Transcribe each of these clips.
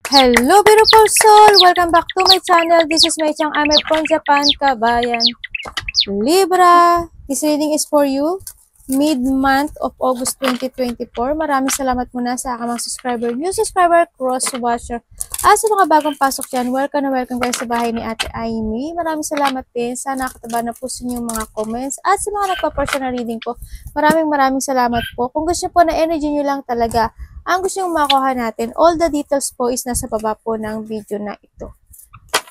Hello beautiful soul! Welcome back to my channel. This is my Chang Ame from Japan, Kabayan. Libra, this reading is for you. Mid-month of August 2024. Maraming salamat muna sa aking mga subscriber, new subscriber, cross-watcher. At sa mga bagong pasok dyan, welcome na welcome kayo sa bahay ni Ate Aimee. Maraming salamat din. Sana nakataba na po sa inyong mga comments. At sa mga nagpa-personal reading po, maraming salamat po. Kung gusto po na energy nyo lang talaga, ang gusto nyo makuha natin, all the details po is nasa baba po ng video na ito.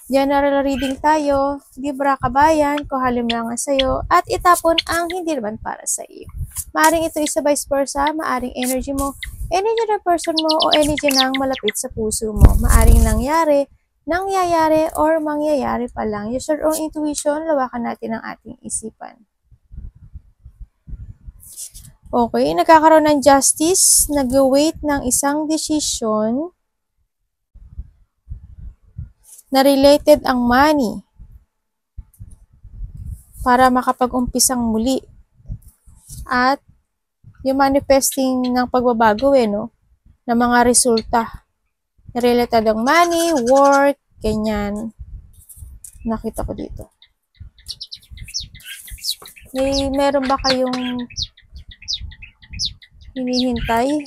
General reading tayo, Libra Kabayan, kuhalim lang ang sayo, at itapon ang hindi naman para sa iyo. Maaring ito isa vice versa, maaring energy mo, energy ng person mo, o energy ng malapit sa puso mo. Maaring nangyayari, or mangyayari pa lang. Use your own intuition, lawakan natin ang ating isipan. Okay, nagkakaroon ng justice, nag-wait ng isang decision, na related ang money para makapag-umpisang muli. At yung manifesting ng pagbabago no? Ng mga resulta. Related ang money, work, ganyan. Nakita ko dito. Meron ba kayong hinihintay?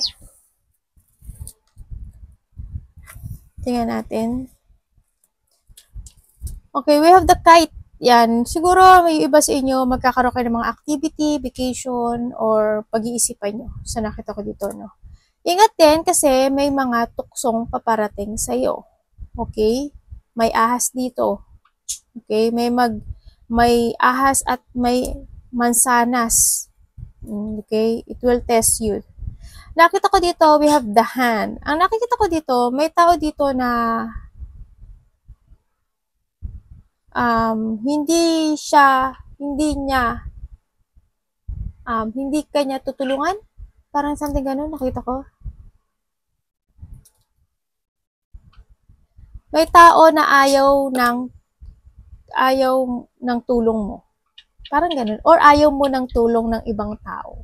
Tingnan natin. Okay, we have the kite. Yan. Siguro may iba sa inyo, magkakaroon kayo ng mga activity, vacation, or pag-iisipan nyo. So, nakita ko dito, no? Ingat din kasi may mga tuksong paparating sa'yo. Okay? May ahas dito. Okay? May ahas at may mansanas. Okay? It will test you. Nakita ko dito, we have the hand. Ang nakikita ko dito, may tao dito na hindi kanya tutulungan. Parang something ganun, nakita ko. May tao na ayaw ng tulong mo. Parang ganun. Or ayaw mo ng tulong ng ibang tao.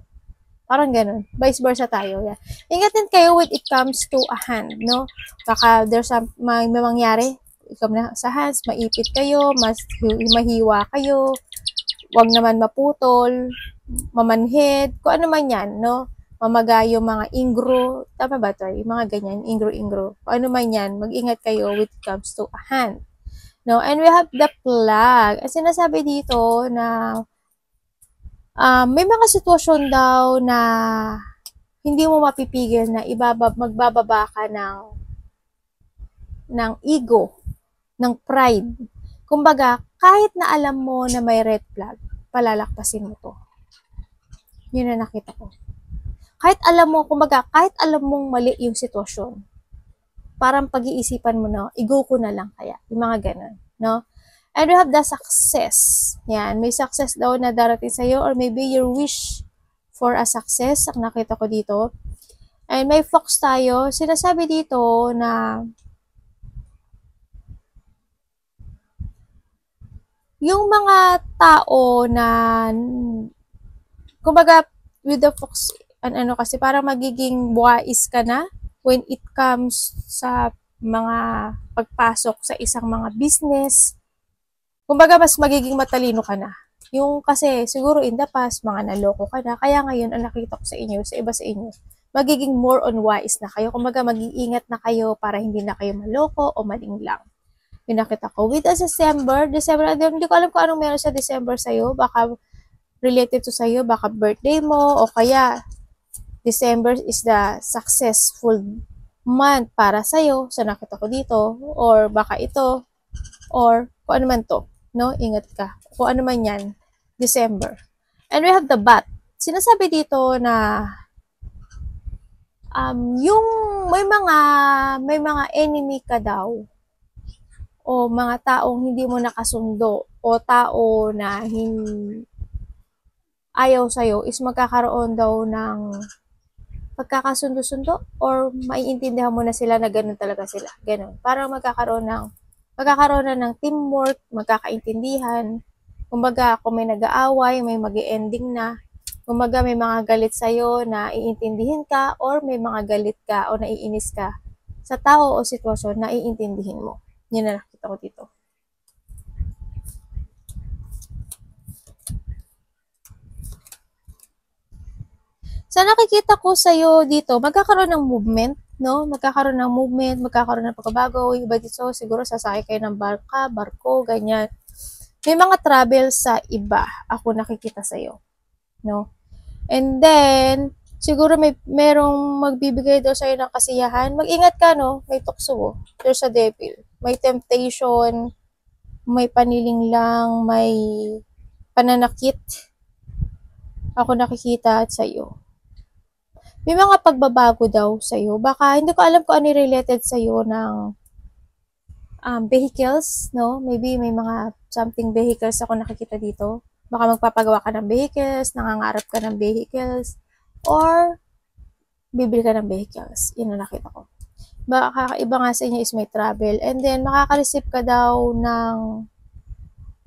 Parang ganun. Vice versa tayo. Yeah. Ingatin kayo when it comes to a hand, no? Baka there's may mangyari. Ikaw na sa hands, maipit kayo, mahiwa kayo, wag naman maputol, mamanhid, kung ano man yan, no? Mamagayo mga ingro, tama ba ito? Yung mga ganyan, ingro. Kung ano man yan, mag-ingat kayo when it comes to a hand. No? And we have the plug. As sinasabi dito na may mga sitwasyon daw na hindi mo mapipigil na magbababa ka ng ego, ng pride. Kumbaga, kahit na alam mo na may red flag, palalakpasin mo to. Yun na nakita ko. Kahit alam mo mong mali yung sitwasyon, parang pag-iisipan mo na, ego ko na lang kaya. Yung mga ganun, no? And we have the success. Yan, may success daw na darating sa'yo, or maybe your wish for a success, ang nakita ko dito. And may fox tayo. Sinasabi dito na yung mga tao na, kumbaga, with the fox, kasi parang magiging wise ka na when it comes sa mga pagpasok sa isang mga business. Kumbaga, mas magiging matalino ka na. Yung kasi, siguro in the past, mga naloko ka na. Kaya ngayon, ang nakita ko sa inyo, sa iba sa inyo, magiging more on wise na kayo. Kumbaga, mag-iingat na kayo para hindi na kayo maloko o maling lang. Yung nakita ko. With December, hindi ko alam kung anong meron sa December sa'yo. Baka related to sa'yo, baka birthday mo, o kaya December is the successful month para sa'yo. So, nakita ko dito. Or baka ito. Or kung ano man to. No? Ingat ka. Kung ano man yan. December. And we have the bat. Sinasabi dito na yung may mga enemy ka daw, o mga taong hindi mo nakasundo, o tao na ayaw sa'yo, is magkakaroon daw ng pagkakasundo-sundo, or maiintindihan mo na sila na ganun talaga sila. Ganun. Parang magkakaroon na ng teamwork, magkakaintindihan. Kumbaga, kung may nag-aaway, may mag-ending na. Kumbaga, may mga galit sa'yo na iintindihin ka, or may mga galit ka o naiinis ka sa tao o sitwasyon na iintindihin mo. Yun na nakita ko dito. Sa nakikita ko sa'yo dito, magkakaroon ng movement, no? Magkakaroon ng movement, magkakaroon ng pagbabago. Iba dito, siguro sasakay kayo ng barko, ganyan. May mga travel sa iba ako nakikita sa'yo, no? And then, siguro merong magbibigay daw sa'yo ng kasiyahan. Mag-ingat ka, no? May tukso, there's a devil. May temptation, may paniling lang, may pananakit. Ako nakikita at sa'yo. May mga pagbabago daw sa'yo. Baka, hindi ko alam kung ano related sa'yo ng vehicles, no? Maybe may mga something vehicles ako nakikita dito. Baka magpapagawa ka ng vehicles, nangangarap ka ng vehicles, or bibili ka ng vehicles. Yun ang nakita ko. Baka iba nga sa inyo is may travel. And then, makaka-receive ka daw ng,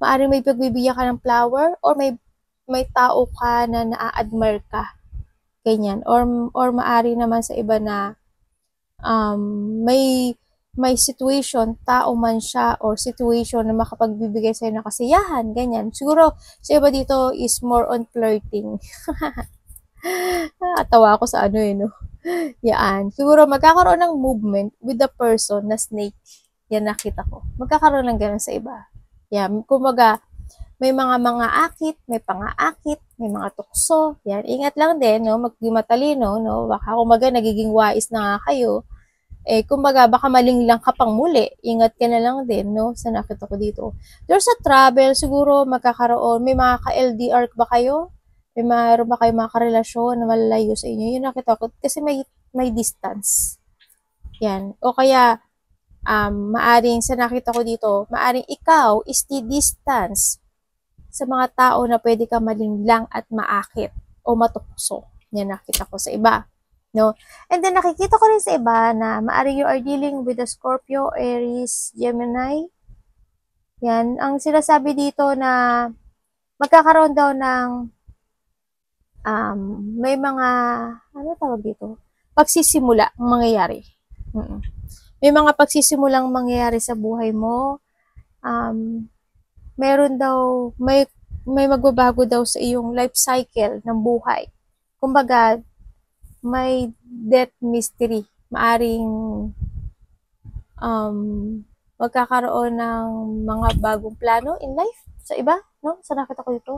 maaaring may pagbibigyan ka ng flower, or may tao ka na na-admire ka. Ganyan. Or maari naman sa iba na may situation, tao man siya, or situation na makapagbibigay sa'yo ng kasiyahan, ganyan. Siguro, sa iba dito is more on flirting. Tawa ako sa ano no? Yan. Siguro, magkakaroon ng movement with the person na snake. Yan nakita ko. Magkakaroon ng ganun sa iba. Yan. Kumbaga, may mga akit, may pang-aakit, may mga tukso. Yan, ingat lang din, no? Magmatalino, no? Baka kumaga nagiging wais na nga kayo. Kumbaga, baka malinglang ka pang muli. Ingat ka na lang din, no? Sa nakita ko dito. There's a travel, siguro magkakaroon. May mga ka-LDR ba kayo? Mayroon ba kayo mga karelasyon na malalayo sa inyo? Yun nakita ko. Kasi may distance. Yan. O kaya, maaring sa nakita ko dito, maaring ikaw is the distance sa mga tao na pwede ka malinglang at maakit o matukso. Yan nakita ko sa iba. No? And then nakikita ko rin sa iba na maaari you are dealing with a Scorpio, Aries, Gemini. Yan. Ang sinasabi dito na magkakaroon daw ng may mga, ano tawag dito? Pagsisimula ang mangyayari. May mga pagsisimulang mangyayari sa buhay mo. Meron daw, may magbabago daw sa iyong life cycle ng buhay. Kumbaga, may death mystery. Maaring magkakaroon ng mga bagong plano in life sa iba, no? Sa nakita ko dito.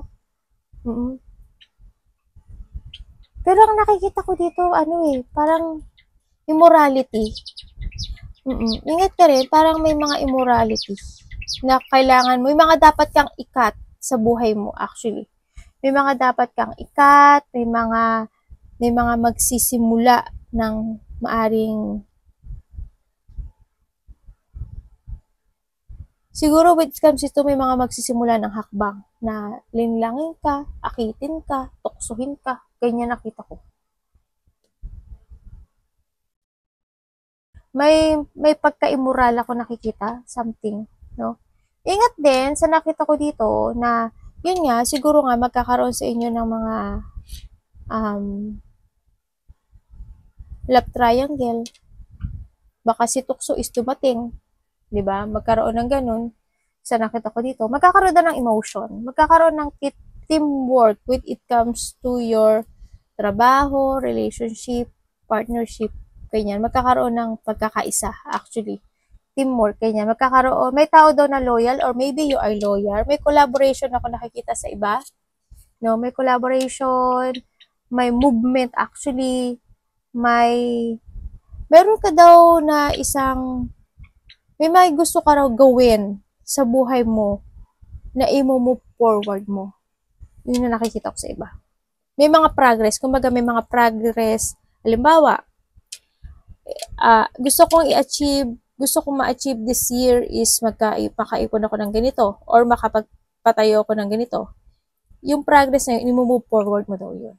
Pero ang nakikita ko dito, parang immorality. Ingat ka rin, parang may mga immorality na kailangan mo. May mga dapat kang ikat sa buhay mo actually. May mga dapat kang ikat, may mga magsisimula ng maaring siguro when it comes to may mga magsisimula ng hakbang na linlangin ka, akitin ka, tuksuhin ka. Ganyan nakita ko. May pagka-immoral ako nakikita, something, no? Ingat din sa nakita ko dito na yun nga, siguro nga magkakaroon sa inyo ng mga love triangle. Baka si tukso is dumating, 'di ba? Magkaroon ng ganun. Sa nakita ko dito, magkakaroon na ng emotion. Magkakaroon ng teamwork when it comes to your trabaho, relationship, partnership, ganyan. Magkakaroon ng pagkakaisa actually. Teamwork, ganyan. Magkakaroon, may tao daw na loyal or maybe you are loyal. May collaboration ako nakikita sa iba. No, may collaboration, may movement actually, meron ka daw na may gusto ka raw gawin sa buhay mo na i-move forward mo. Yun na nakikita ko sa iba. May mga progress, kumbaga may mga progress. Halimbawa, gusto kong ma-achieve this year is makaipon ako ng ganito or makapagpatayo ako ng ganito. Yung progress na yun, i-move forward mo daw yun.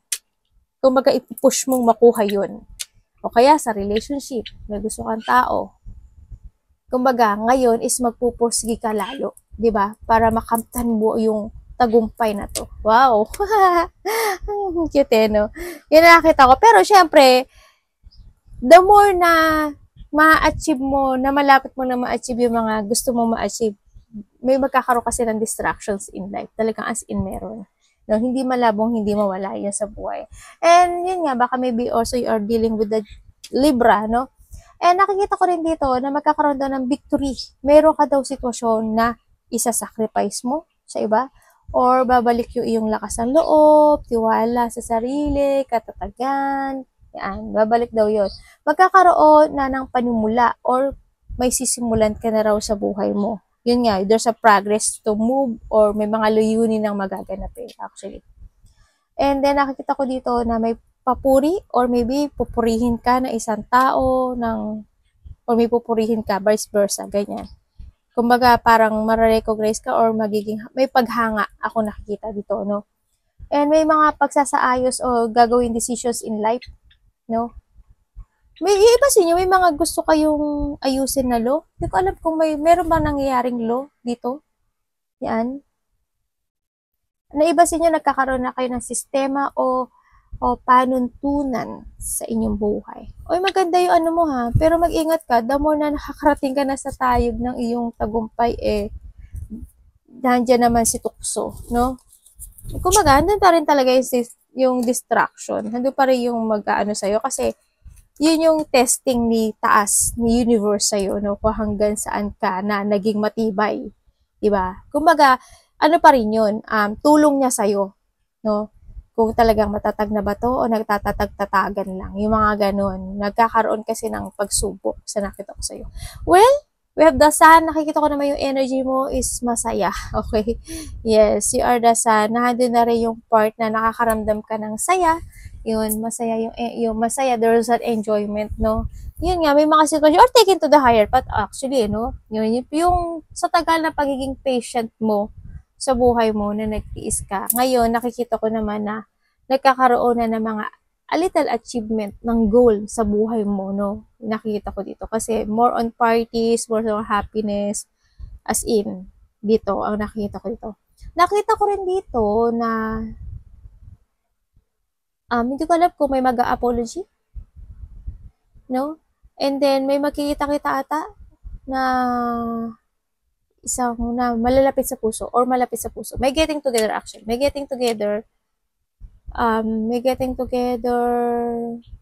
Kumbaga, ipupush mong makuha yun. O kaya sa relationship, may gusto kang tao. Kumbaga, ngayon is magpupursige ka lalo. 'Di ba? Para makamtan mo yung tagumpay na to. Wow! Cute no? Yun nakita ko. Pero syempre, the more na ma-achieve mo, na malapit mo na ma-achieve yung mga gusto mo ma-achieve, may magkakaroon kasi ng distractions in life. Talagang as in meron. No, hindi malabong, hindi mawala yan sa buhay. And yun nga, baka maybe also you are dealing with the Libra, no? And nakikita ko rin dito na magkakaroon daw ng victory. Meron ka daw sitwasyon na isa-sacrifice mo sa iba, or babalik yung iyong lakas ng loob, tiwala sa sarili, katatagan, yan, babalik daw yon. Magkakaroon na ng panimula or may sisimulan ka na raw sa buhay mo. Yun nga, there's a progress to move or may mga layunin ng magaganap actually. And then nakikita ko dito na may papuri or maybe pupurihin ka na isang tao or may pupurihin ka, vice versa, ganyan. Kumbaga parang mare-recognize ka or may paghanga ako nakikita dito, no? And may mga pagsasaayos o gagawin decisions in life, no? May iba sa inyo, may mga gusto kayong ayusin na law. Hindi ko alam kung meron ba nangyayaring law dito. Yan. Na iba sa inyo, nagkakaroon na kayo ng sistema o panuntunan sa inyong buhay. Oy, maganda yung ano mo ha, pero mag-ingat ka, the more na nakakarating ka na sa tayog ng iyong tagumpay, nandiyan naman si tukso, no? Kumbaga, nandun pa rin talaga yung distraction. Nandun pa rin yung mag-ano sa'yo kasi yun yung testing ni taas, ni universe sa'yo, no? Kung hanggang saan ka na naging matibay. Diba? Kumbaga, ano pa rin yun? Tulong niya sa'yo, no? Kung talagang matatag na ba to o nagtatatag-tatagan lang. Yung mga ganun. Nagkakaroon kasi ng pagsubok sa nakita ko sa'yo. Well, we have the sun. Nakikita ko naman yung energy mo is masaya. Okay? Yes, you are the sun. Nandun na rin yung part na nakakaramdam ka ng saya. Yun, masaya yung masaya. There's an enjoyment, no? Yun nga, may mga sitwasyon or taken to the higher path actually, no? Yun, yung sa tagal na pagiging patient mo sa buhay mo na nagtiis ka. Ngayon, nakikita ko naman na nagkakaroon na ng mga a little achievement ng goal sa buhay mo, no? Nakikita ko dito. Kasi more on parties, more on happiness, as in, dito, ang nakikita ko dito. Nakita ko rin dito na hindi ko alam kung may mag-apology, no? And then, may makikita-kita ata na isang na malalapit sa puso or malapit sa puso. May getting together actually. May getting together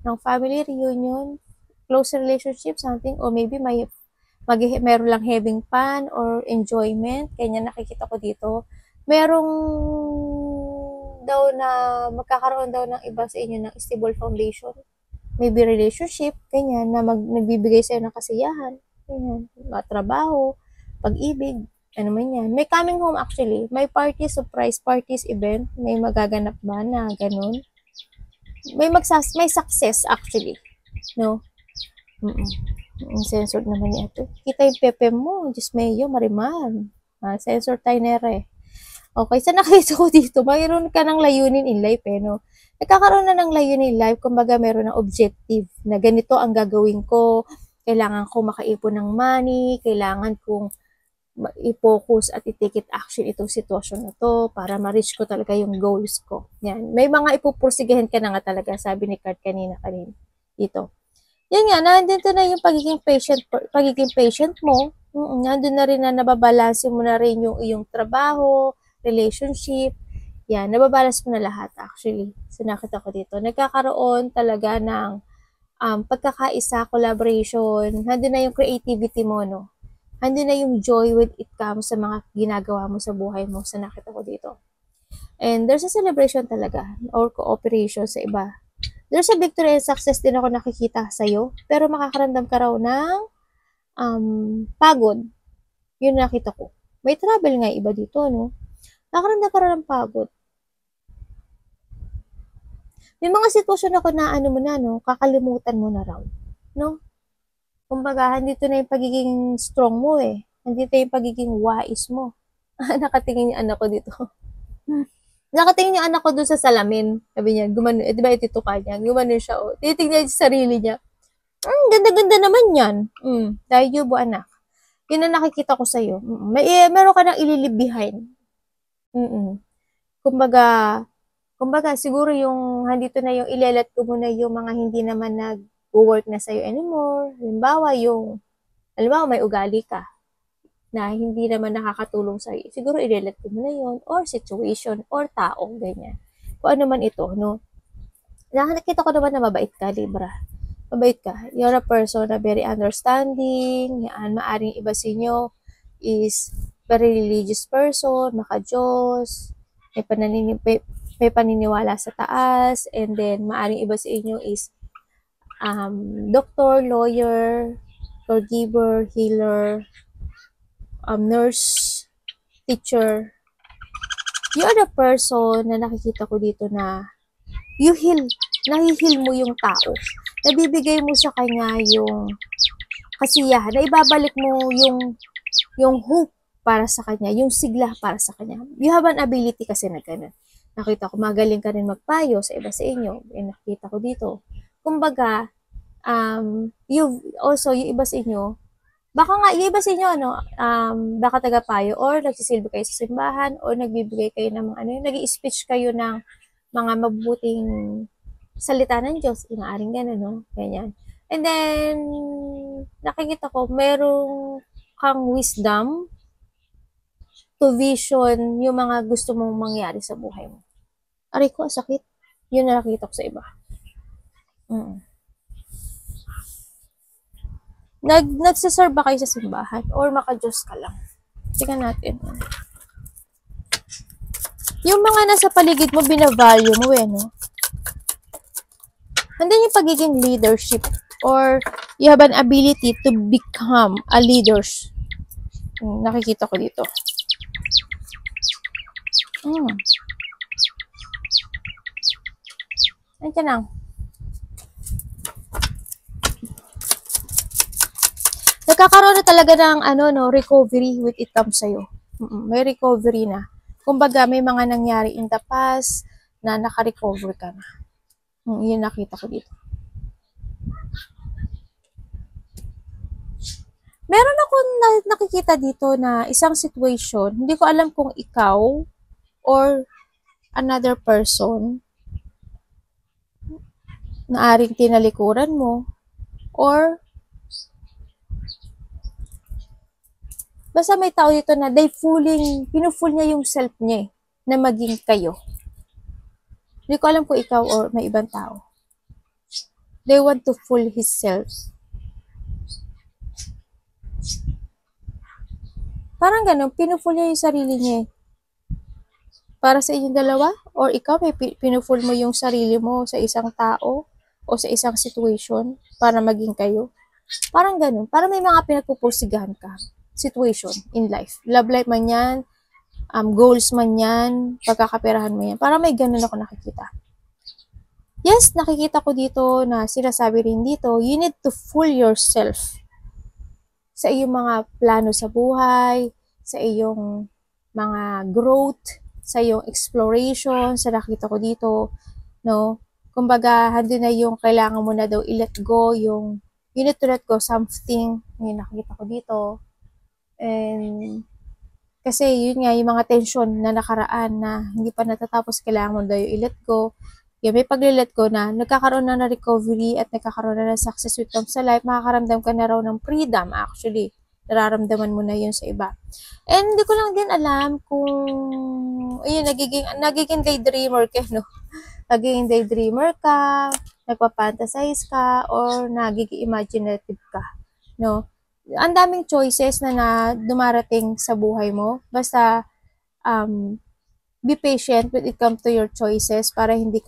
ng family reunion, close relationship, something, or maybe meron lang having fun or enjoyment. Kanya nakikita ko dito. Merong daw na magkakaroon daw ng iba sa inyo ng stable foundation. Maybe relationship, ganyan, na nagbibigay sa'yo ng kasiyahan. Ganyan, trabaho, pag-ibig, ano man yan. May coming home actually. May parties, surprise parties, event. May magaganap ba na ganun? May success actually. No? Censored naman niya ito. Kita yung pepe mo. Diyos mayo, mariman. Censor tayo nere. Okay, so nakita ko dito, mayroon ka ng layunin in life, no? Nagkakaroon na ng layunin in life, kumbaga meron ng objective na ganito ang gagawin ko, kailangan ko makaipon ng money, kailangan kong i-focus at i-take it action itong sitwasyon na to para ma-reach ko talaga yung goals ko. Yan. May mga ipupursigahin ka na nga talaga, sabi ni Card kanina dito. Yan nga, nandito na yung pagiging patient mo. Nandun na rin na nababalansin mo na rin yung iyong trabaho, relationship. Yan, nababalance mo na lahat actually. So, nakita ko dito. Nagkakaroon talaga ng pagkakaisa, collaboration. Nandun na yung creativity mo, no? Nandun na yung joy when it comes sa mga ginagawa mo sa buhay mo. So, nakita ko dito. And there's a celebration talaga or cooperation sa iba. There's a victory and success din ako nakikita sa'yo. Pero makakaramdam ka raw ng pagod. Yun nakita ko. May travel nga iba dito, no? Nakakaramdam ka raw ng pagod. May mga sitwasyon ako na ano mo na, no? Kakalimutan mo na raw. No? Kumbaga, nandito na yung pagiging strong mo eh. Nandito yung pagiging wise mo. Nakatingin yung anak ko dito. Nakatingin yung anak ko doon sa salamin. Sabi niya, gumano, di ba itutuka niya? Gumano siya, oh. Titignan sa sarili niya. Ganda-ganda naman yan. Dahil yubo, anak. Yun ang nakikita ko sa'yo. Meron ka nang ililib behind. Kumbaga, siguro yung, handito na yung ilalat ko muna yung mga hindi naman mag-work na sa'yo anymore. Halimbawa may ugali ka na hindi naman nakakatulong sa'yo. Siguro i-relate ko mo na yun, or situation, or tao, ganyan. Kung ano man ito, no? Nakita ko naman na mabait ka, Libra. Mabait ka. You're a person na very understanding. Yan, maaring iba sa inyo is very religious person, maka-Diyos, may paniniwala sa taas, and then maaring iba sa inyo is doctor, lawyer, forgiver, healer, nurse, teacher. You're the person na nakikita ko dito na you heal. Nahihil mo yung tao. Nabibigay mo sa kanya yung kasiyahan. Na ibabalik mo yung hope para sa kanya, yung sigla para sa kanya. You have an ability kasi na gano'n. Nakita ko, magaling ka rin magpayo sa iba sa inyo. Nakita ko dito. Kumbaga, yung iba sa inyo, baka nga, yung iba sa inyo, baka tagapayo, or nagsisilbi kayo sa simbahan, or nagbibigay kayo ng mga, nag-i-speech kayo ng mga mabuting salita ng Diyos, inaaring gano'n, no? Ganyan. And then, nakikita ko, merong kang wisdom to vision yung mga gusto mong mangyari sa buhay mo. Aray ko, sakit. Yun na nakikita ko sa iba. Nagsiserve ba kayo sa simbahan? Or maka-Diyos ka lang? Tingnan natin. Yung mga nasa paligid mo, binavalue mo no? And then yung pagiging leadership, or you have an ability to become a leader. Nakikita ko dito. Nandiyan lang. Nagkakaroon na talaga ng recovery with it comes sa'yo. May recovery na. Kumbaga, may mga nangyari in the past na naka-recover ka na. Yun nakita ko dito. Meron akong nakikita dito na isang situation, hindi ko alam kung ikaw or another person na aring tinalikuran mo, or basta may tao dito na pinufull niya yung self niya na maging kayo. Hindi ko alam kung ikaw or may ibang tao. They want to fool his self. Parang ganun, pinufull niya yung sarili niya. Para sa inyong dalawa, or ikaw may pinufull mo yung sarili mo sa isang tao o sa isang situation para maging kayo. Parang ganun. Parang may mga pinagpupursigahan ka. Situation in life. Love life man yan, goals man yan, pagkakaperahan mo yan. Parang may ganun ako nakikita. Yes, nakikita ko dito na sinasabi rin dito, you need to fool yourself sa iyong mga plano sa buhay, sa iyong mga growth, sa iyong exploration, sa nakita ko dito, no? Kumbaga, handun na yung kailangan mo na daw i-let go, you need to let go something, yung nakikita ko dito. And kasi yun nga, yung mga tension na nakaraan na hindi pa natatapos, kailangan mo daw yung i-let go. Yung may pag-let go na, nagkakaroon na ng recovery at nagkakaroon na ng success with them sa life, makakaramdam ka na raw ng freedom actually. Nararamdaman mo na yun sa iba. And hindi ko lang din alam kung, ayun, nagiging daydreamer ka, no? Nagiging daydreamer ka, nagpa-fantasize ka, or nagiging imaginative ka, no? Ang daming choices na dumarating sa buhay mo. Basta, be patient when it comes to your choices para hindi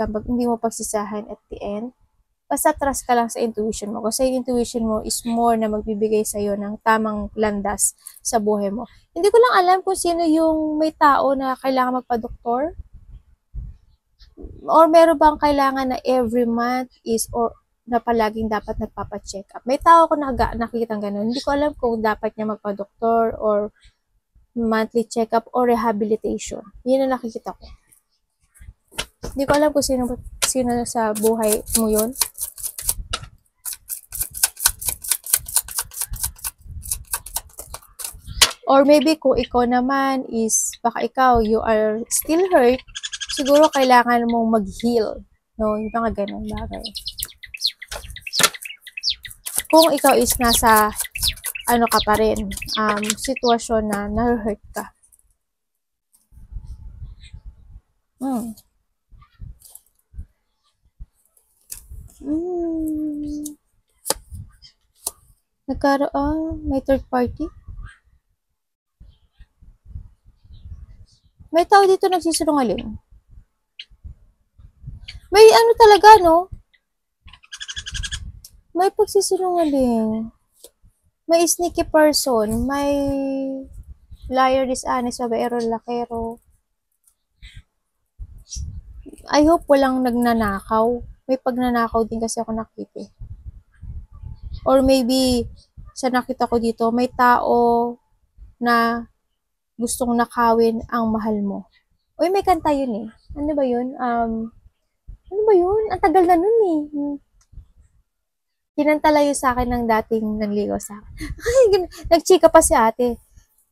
mo pagsisahan at the end. Basta trust ka lang sa intuition mo. Kasi yung intuition mo is more na magbibigay sa'yo ng tamang landas sa buhay mo. Hindi ko lang alam kung sino yung may tao na kailangan magpa-doktor. Or meron bang kailangan na every month or na palaging dapat nagpapa-check up. May tao ko nakikita ganun. Hindi ko alam kung dapat niya magpa-doktor or monthly check-up or rehabilitation. Yun ang nakikita ko. Hindi ko alam kung sino sa buhay mo yun. Or maybe kung ikaw naman is, baka ikaw, you are still hurt, siguro kailangan mong mag-heal. No? Yung mga ganun bagay. kung ikaw is nasa, ano ka pa rin, sitwasyon na na-hurt ka. Nagkaroon, may third party? May tao dito nagsisinungaling. May ano talaga, no? May pagsisinungaling. May sneaky person. May liar, dishonest, babaero, lakero. I hope walang nagnanakaw. May pagnanakaw din kasi ako nakita. Or maybe, sa nakita ko dito, may tao na gustong nakawin ang mahal mo. Uy, may kanta yun eh. Ano ba yun? Ano ba yun? Ang tagal na nun eh. Kinantalayo sa akin ng dating nanligaw sa akin. Ay, nagchika pa si ate.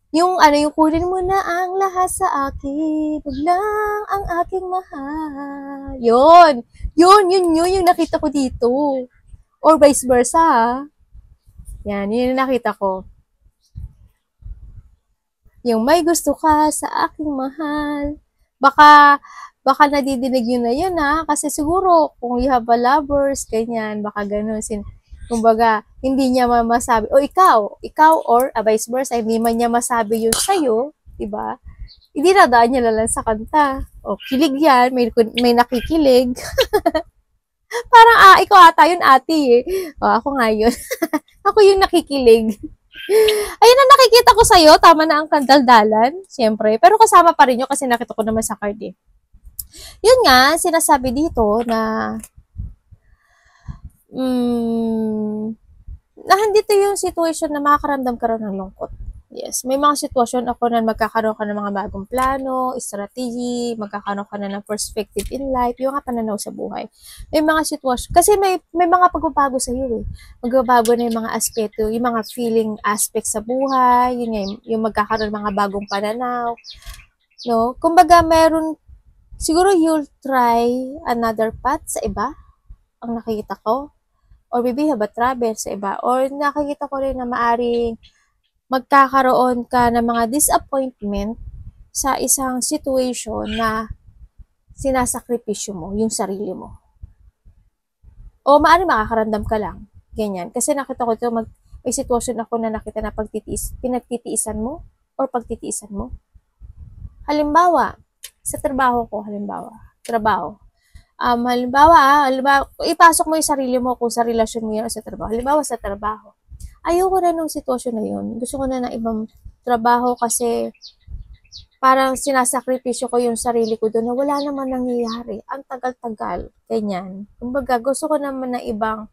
Yung kunin mo na ang lahat sa akin, wag lang ang aking mahal. Yun yung nakita ko dito. Or vice versa. Yan, yun yung nakita ko. Yung may gusto ka sa aking mahal. Baka nadidinig yun na yun ha. Kasi siguro, kung you have a lovers, ganyan, baka ganun. Kumbaga, hindi niya masabi, o ikaw, or vice versa, hindi man niya masabi yun sa'yo, diba? Hindi nadaan niya lang sa kanta. O, kilig yan, may nakikilig. Parang, ikaw ata yun, ate eh. O, ako nga yun. Ako yung nakikilig. Ayun na nakikita ko sa'yo, tama na ang kandaldalan, siyempre. Pero kasama pa rin yun kasi nakita ko naman sa card eh. Yun nga, sinasabi dito na nandito yung situation na makakaramdam ka rin ng lungkot. Yes, may mga sitwasyon ako na magkakaroon ka ng mga bagong plano, strategy, magkakaroon ka na ng perspective in life, yung nga pananaw sa buhay. May mga sitwasyon, kasi may mga pagbabago sa iyo eh. Magbabago na yung mga aspeto, yung mga feeling aspects sa buhay, yun nga, yung magkakaroon ng mga bagong pananaw. No? Kumbaga, siguro you'll try another path sa iba, ang nakikita ko. Or maybe have a travel sa iba. Or nakikita ko rin na maaring magkakaroon ka ng mga disappointment sa isang situation na sinasakripisyo mo, yung sarili mo. O maaring makakaramdam ka lang. Ganyan. Kasi nakita ko ito, may sitwasyon ako na nakita na pinagtitiisan mo or pagtitiisan mo. Halimbawa, sa trabaho ko, trabaho. Halimbawa, ipasok mo yung sarili mo kung sa relasyon mo yan o sa trabaho. Halimbawa, sa trabaho. Ayoko na nung sitwasyon na yun. Gusto ko na ng ibang trabaho kasi parang sinasakripisyo ko yung sarili ko doon na wala naman nangyayari. Ang tagal-tagal. Ganyan. Kumbaga, gusto ko naman ng ibang,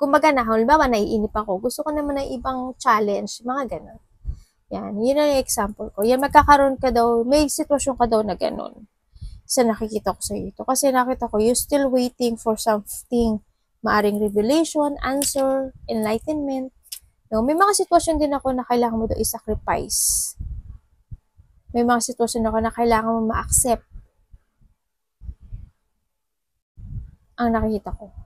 halimbawa, naiinip ako. Gusto ko naman ng ibang challenge. Mga ganun. Yan. Yun ang example ko. Yan, magkakaroon ka daw, may sitwasyon ka daw na ganun. Sa nakikita ko sa ito. Kasi nakita ko, you're still waiting for something. Maaring revelation, answer, enlightenment. No? May mga sitwasyon din ako na kailangan mo daw i-sacrifice. May mga sitwasyon ako na kailangan mo ma-accept. Ang nakikita ko.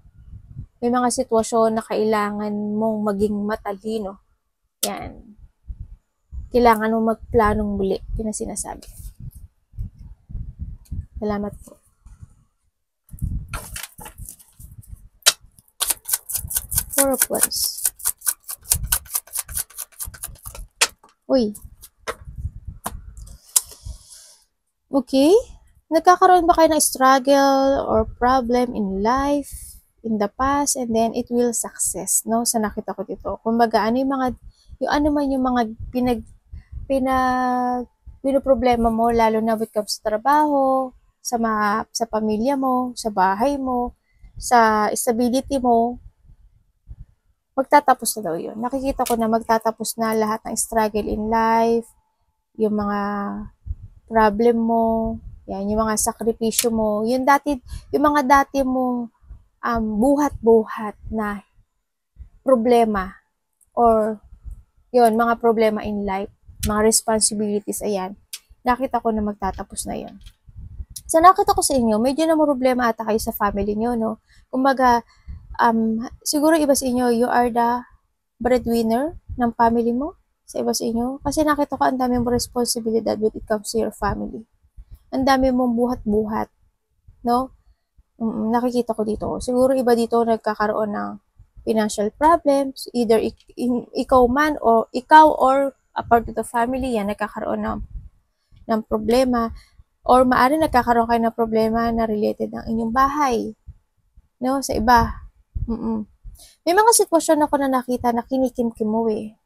May mga sitwasyon na kailangan mong maging matalino. Yan. Kailangan mong magplanong muli. Yun ang sinasabi. Salamat po. Four of Wands. Uy. Okay. Nagkakaroon ba kayo ng struggle or problem in life, in the past, and then it will success, no? Sa nakita ko dito. Kumbaga, yung mga pinoproblema mo, lalo na with comes sa trabaho, sa pamilya mo, sa bahay mo, sa stability mo, magtatapos na daw yun. Nakikita ko na magtatapos na lahat ng struggle in life, yung mga problem mo, yan, yung mga sakripisyo mo, yung mga dati mong buhat-buhat na problema, or yun, mga problema in life, mga responsibilities, ayan, nakita ko na magtatapos na yun. So, nakita ko sa inyo, medyo na problema ata kayo sa family nyo, no? Kumbaga, siguro iba sa inyo, you are the breadwinner ng family mo? Sa iba sa inyo? Kasi nakita ko ang dami mong responsibilidad when it comes to your family. Ang dami mong buhat-buhat. No? Nakikita ko dito. Siguro iba dito nagkakaroon ng financial problems. Either ikaw man or ikaw or a part of the family yan nagkakaroon ng problema. Or maaari nagkakaroon kayo ng problema na related ng inyong bahay. No? Sa iba. May mga sitwasyon ako na nakita na kinikimkim mo eh.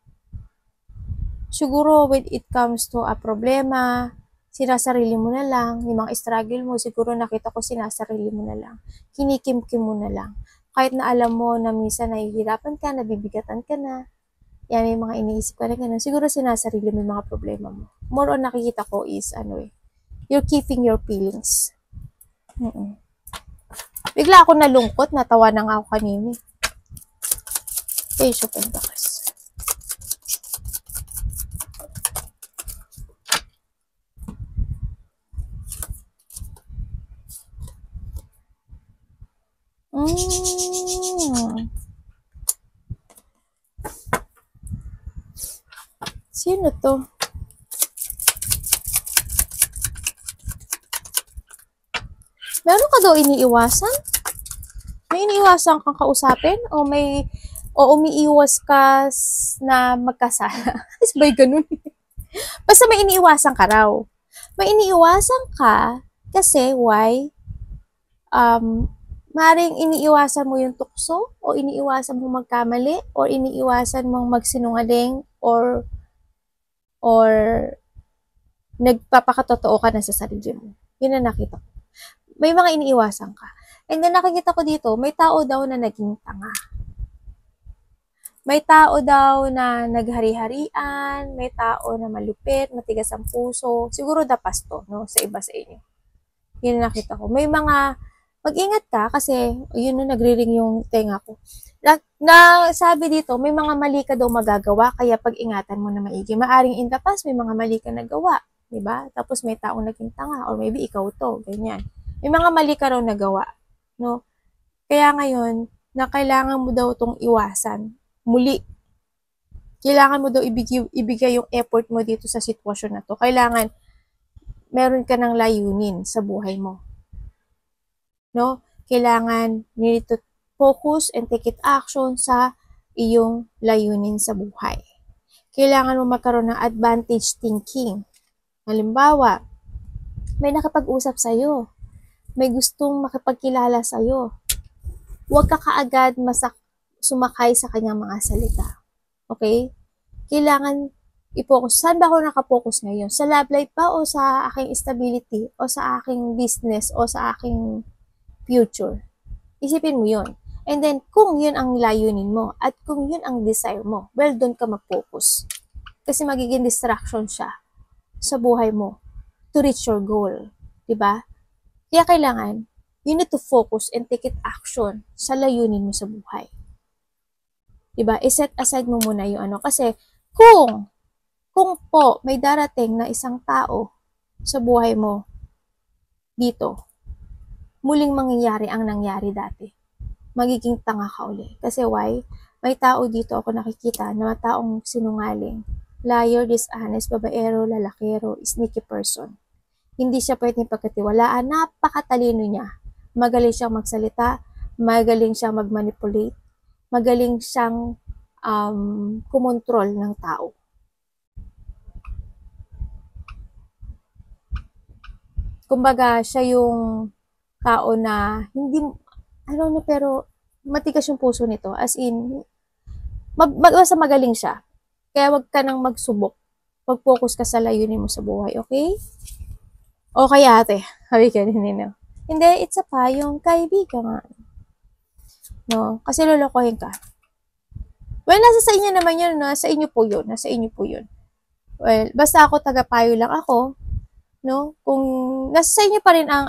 Siguro when it comes to a problema, sinasarili mo na lang, yung mga struggle mo, siguro nakita ko sinasarili mo na lang. Kinikimkim mo na lang. Kahit na alam mo na minsan nahihirapan ka, nabibigatan ka na, yan may mga iniisip ka na ganun, siguro sinasarili mo yung mga problema mo. More on nakikita ko is, you're keeping your feelings. Bigla ako nalungkot, natawa na nga ako kanina. Page of Pentacles. Sino to? Meron ka daw iniiwasan? May iniiwasan kang kausapin? O umiiwas ka na magkasala? Sabay ganun. Basta may iniiwasan ka raw. May iniiwasan ka kasi why? Maring iniiwasan mo yung tukso o iniiwasan mo magkamali o iniiwasan mong magsinungaling or nagpapakatotoo ka na sa sarili mo. Yun ang nakita ko. May mga iniiwasan ka. And then nakikita ko dito, may tao daw na naging tanga. May tao daw na naghari-harian, may tao na malupit, matigas ang puso. Siguro dapas to, no? Sa iba sa inyo. Yun ang nakita ko. May mga mag-ingat ka kasi yun na nagri-ring yung tenga ko. Na sabi dito, may mga mali ka daw magagawa kaya pag-ingatan mo na maigi. Maaring in the past, may mga mali ka nagawa, 'di ba? Tapos may taong naging tanga or maybe ikaw to, ganyan. May mga mali ka raw nagawa, no? Kaya ngayon, na kailangan mo daw tong iwasan. Muli, kailangan mo daw ibigay yung effort mo dito sa sitwasyon na to. Kailangan meron ka ng layunin sa buhay mo. No? Kailangan you need to focus and take it action sa iyong layunin sa buhay. Kailangan mo magkaroon ng advantage thinking. Halimbawa, may nakapag-usap sa'yo. May gustong makipagkilala sa'yo. Huwag ka kaagad sumakay sa kanyang mga salita. Okay? Kailangan i-focus. Saan ba ako nakapokus ngayon? Sa love life ba o sa aking stability o sa aking business o sa aking future? Isipin mo yun. And then, kung yun ang layunin mo at kung yun ang desire mo, well, doon ka mag-focus. Kasi magiging distraction siya sa buhay mo to reach your goal. Diba? Kaya kailangan, you need to focus and take it action sa layunin mo sa buhay. Diba? I-set aside mo muna yung kasi kung po may darating na isang tao sa buhay mo dito, muling mangyayari ang nangyari dati. Magiging tanga ka uli. Kasi why? May tao dito ako nakikita na taong sinungaling. Liar, dishonest, babaero, lalakero, sneaky person. Hindi siya pwedeng pagkatiwalaan. Napakatalino niya. Magaling siyang magsalita, magaling siyang magmanipulate, magaling siyang kumontrol ng tao. Kumbaga, siya yung tao na hindi, pero matigas yung puso nito. As in, basta magaling siya. Kaya wag ka nang magsubok. Pag-focus ka sa layunin mo sa buhay, okay? Okay, ate. Sabi ka nino. Hindi, it's a yung kaibigan. No? Kasi lolokohin ka. Well, nasa sa inyo naman yun. Nasa inyo po yun. Nasa inyo po yun. Well, basta ako tagapayo lang ako. No? Kung nasa sa inyo pa rin ang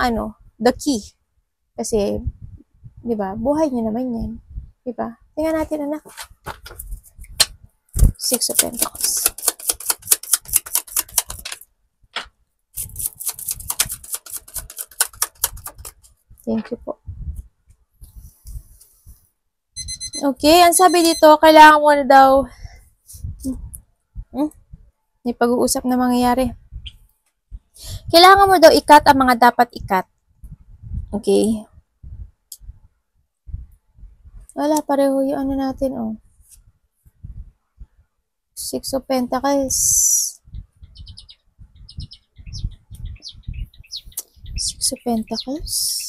the key. Kasi, di ba, buhay niyo naman yan. Di ba? Tingnan natin, anak. 6 of Pentacles. Thank you po. Okay, ang sabi dito, kailangan mo na daw may pag-uusap na mangyayari. Kailangan mo daw ikat ang mga dapat ikat. Okay? Wala, pareho yung ano natin, oh. Six of Pentacles. Six of Pentacles.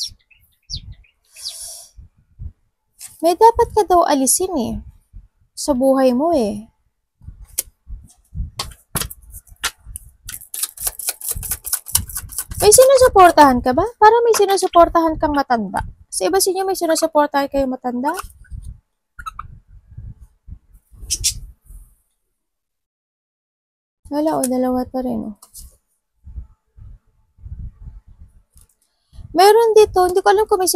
May dapat ka daw alisin eh. Sa buhay mo eh. May sinusuportahan ka ba? Para may sinusuportahan kang matanda. Sa iba sa inyo may sinusuportahan kayo matanda? Wala o, dalawa pa rin oh. Meron dito, hindi ko alam kung may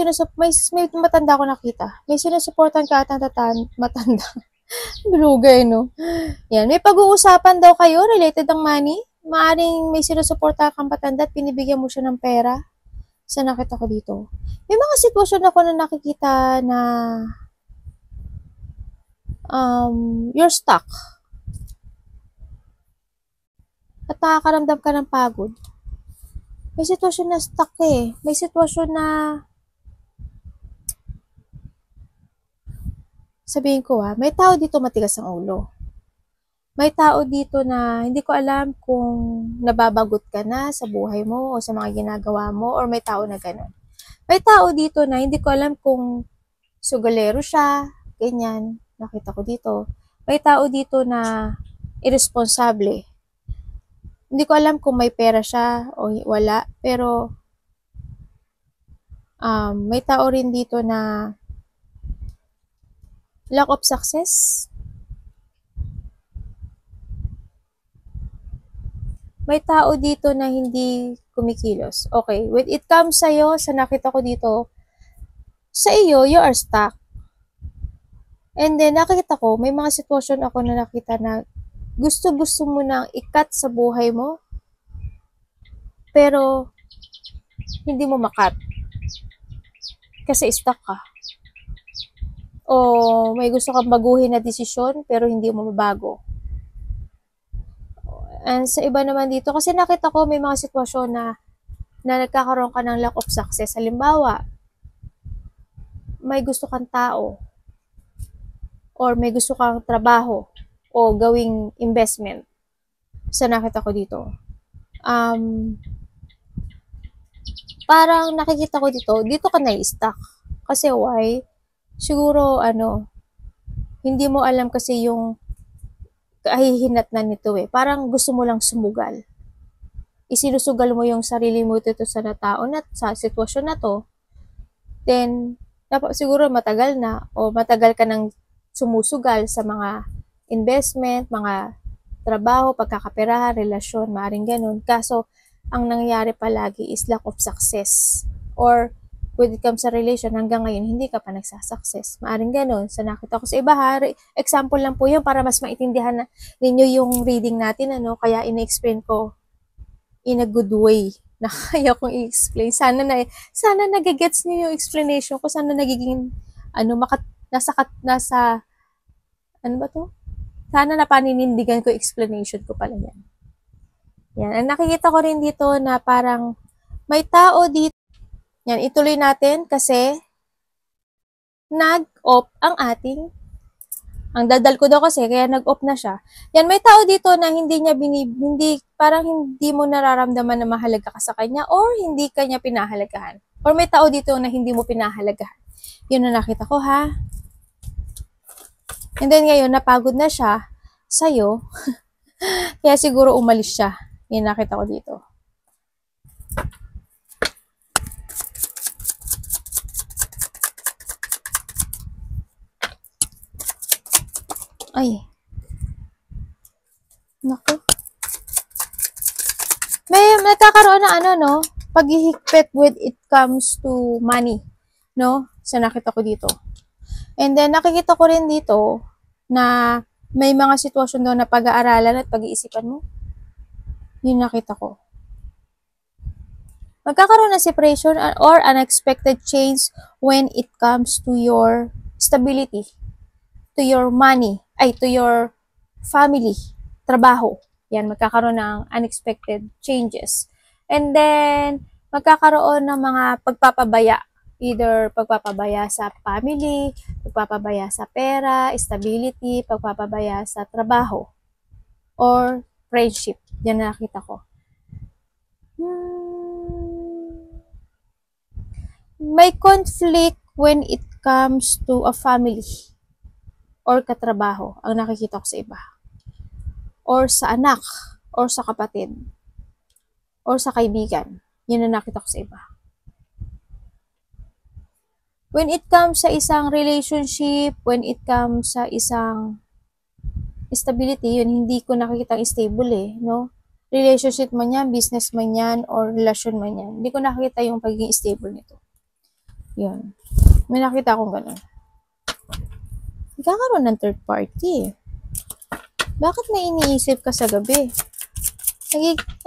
matanda ko nakita. May sinusuportahan ka at matanda. Bulugay, no? Yan, may pag-uusapan daw kayo related ang money. Maaring may sinusuportahan kang matanda at pinibigyan mo siya ng pera. Sa nakita ko dito. May mga sitwasyon ako na nakikita na you're stuck. At nakakaramdam ka ng pagod. May sitwasyon na stuck eh. May sitwasyon na sabihin ko may tao dito matigas ang ulo. May tao dito na hindi ko alam kung nababagot ka na sa buhay mo o sa mga ginagawa mo or may tao na gano'n. May tao dito na hindi ko alam kung sugalero siya, ganyan, nakita ko dito. May tao dito na irresponsable. Hindi ko alam kung may pera siya o wala, pero may tao rin dito na lack of success. May tao dito na hindi kumikilos. Okay, when it comes sa'yo, sa nakita ko dito, sa iyo, you are stuck. And then, nakita ko, may mga sitwasyon ako na nakita na gusto mo nang ikat sa buhay mo, pero hindi mo makat. Kasi stuck ka. O may gusto kang baguhin na desisyon, pero hindi mo mabago. And sa iba naman dito, kasi nakita ko may mga sitwasyon na nagkakaroon ka ng lack of success. Halimbawa, may gusto kang tao, or may gusto kang trabaho, o gawing investment. Sa nakita ko dito. Parang nakikita ko dito ka na-stuck. Kasi why? Siguro, hindi mo alam kasi yung kahihinat na nito eh. Parang gusto mo lang sumugal. Isinusugal mo yung sarili mo dito sa tao na sa sitwasyon na to. Then, siguro matagal na o matagal ka nang sumusugal sa mga investment, mga trabaho, pagkakaperahan, relasyon, maaaring ganun. Kaso, ang nangyayari palagi is lack of success. Or, when it comes sa relation, hanggang ngayon, hindi ka pa nagsasuccess. Maaaring ganun. Sa nakita ko sa iba, example lang po yun para mas maintindihan ninyo yung reading natin, kaya ina-explain ko in a good way na kaya kong i-explain. Sana nagigets niyo yung explanation ko. Sana nagiging, nasa, ano ba to? Sana napaninindigan ko explanation ko pala yan. Yan. Ang nakikita ko rin dito na parang may tao dito. Yan, ituloy natin kasi nag-off ang dadal ko daw kasi kaya nag-off na siya. Yan, may tao dito na parang hindi mo nararamdaman na mahalaga ka sa kanya or hindi kanya pinahalagahan. Or may tao dito na hindi mo pinahalagahan. Yun na nakita ko ha. And then ngayon, napagod na siya sa'yo. Kaya siguro umalis siya. Yan nakita ko dito. Ay. Naku. May nagkakaroon na paghihigpit when it comes to money. No? Sa nakita ko dito. And then, nakikita ko rin dito na may mga sitwasyon daw na pag-aaralan at pag-iisipan mo. Yun nakita ko. Magkakaroon ng separation or unexpected change when it comes to your stability. to your money, to your family, trabaho. Yan, magkakaroon ng unexpected changes. And then, magkakaroon ng mga pagpapabaya. Either pagpapabaya sa family, pagpapabaya sa pera, stability, pagpapabaya sa trabaho, or friendship. Yan na nakita ko. May conflict when it comes to a family or katrabaho ang nakikita ko sa iba. Or sa anak, or sa kapatid, or sa kaibigan. Yan ang nakita ko sa iba. When it comes sa isang relationship, when it comes sa isang stability, yun, hindi ko nakikita stable no? Relationship man yan, business man yan, or relasyon man yan. Hindi ko nakikita yung pagiging stable nito. Yun. May nakita akong ganun. Nagkakaroon ng third party. Bakit may iniisip ka sa gabi?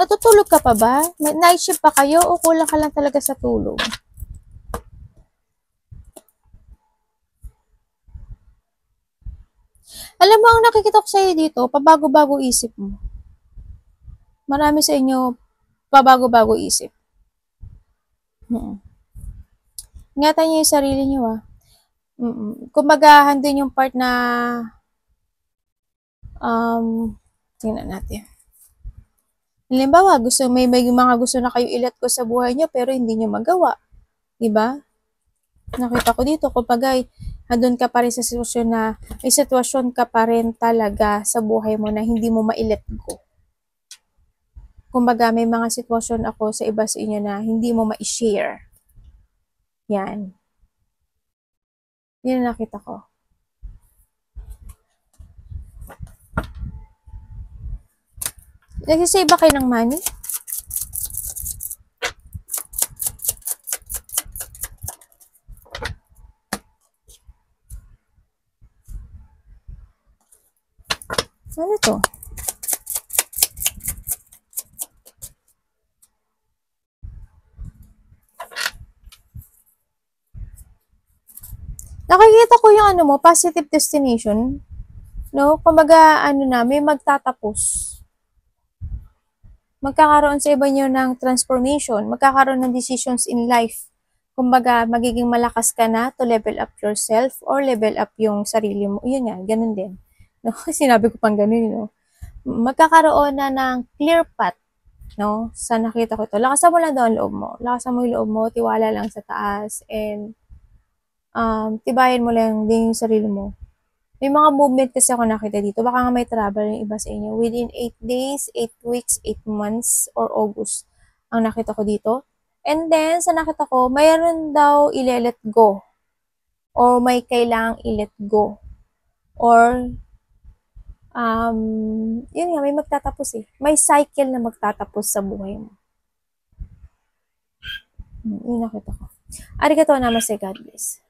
Natutulog ka pa ba? May night shift pa kayo o kulang ka lang talaga sa tulog? Alam mo, ang nakikita ko sa'yo dito, pabago-bago isip mo. Marami sa inyo, pabago-bago isip. Ingatan niyo yung sarili niyo, Kumbaga, handin yung part na, tingnan natin. Halimbawa, may mga gusto na kayo ilat ko sa buhay niyo, pero hindi niyo magawa. Diba? Nakita ko dito, kumbaga, andun ka pa rin sa sitwasyon na, may sitwasyon ka pa rin talaga sa buhay mo na hindi mo ma-let go. Kumbaga, may mga sitwasyon ako sa iba sa inyo na hindi mo ma-share. Yan. Yan ang nakita ko. Nagsisave ba kayo ng money? Ano to? Nakikita ko yung positive destination. No? Kumbaga, may magtatapos. Magkakaroon sa iba nyo ng transformation. Magkakaroon ng decisions in life. Kumbaga, magiging malakas ka na to level up yourself or level up yung sarili mo. Yun yan, ganun din. No? Sinabi ko pang ganun, no? Magkakaroon na ng clear path, no? Sa nakita ko ito. Lakasan mo lang daw ang loob mo. Lakasan mo yung loob mo, tiwala lang sa taas, and tibayan mo lang din yung sarili mo. May mga movement kasi ako nakita dito. Baka nga may travel yung iba sa inyo. Within 8 days, 8 weeks, 8 months, or August ang nakita ko dito. And then, sa nakita ko, mayroon daw i-let go. Or may kailangang i-let go. Or, yun nga, may magtatapos May cycle na magtatapos sa buhay mo. Yun nakita ko. Arigatou namaste, God bless.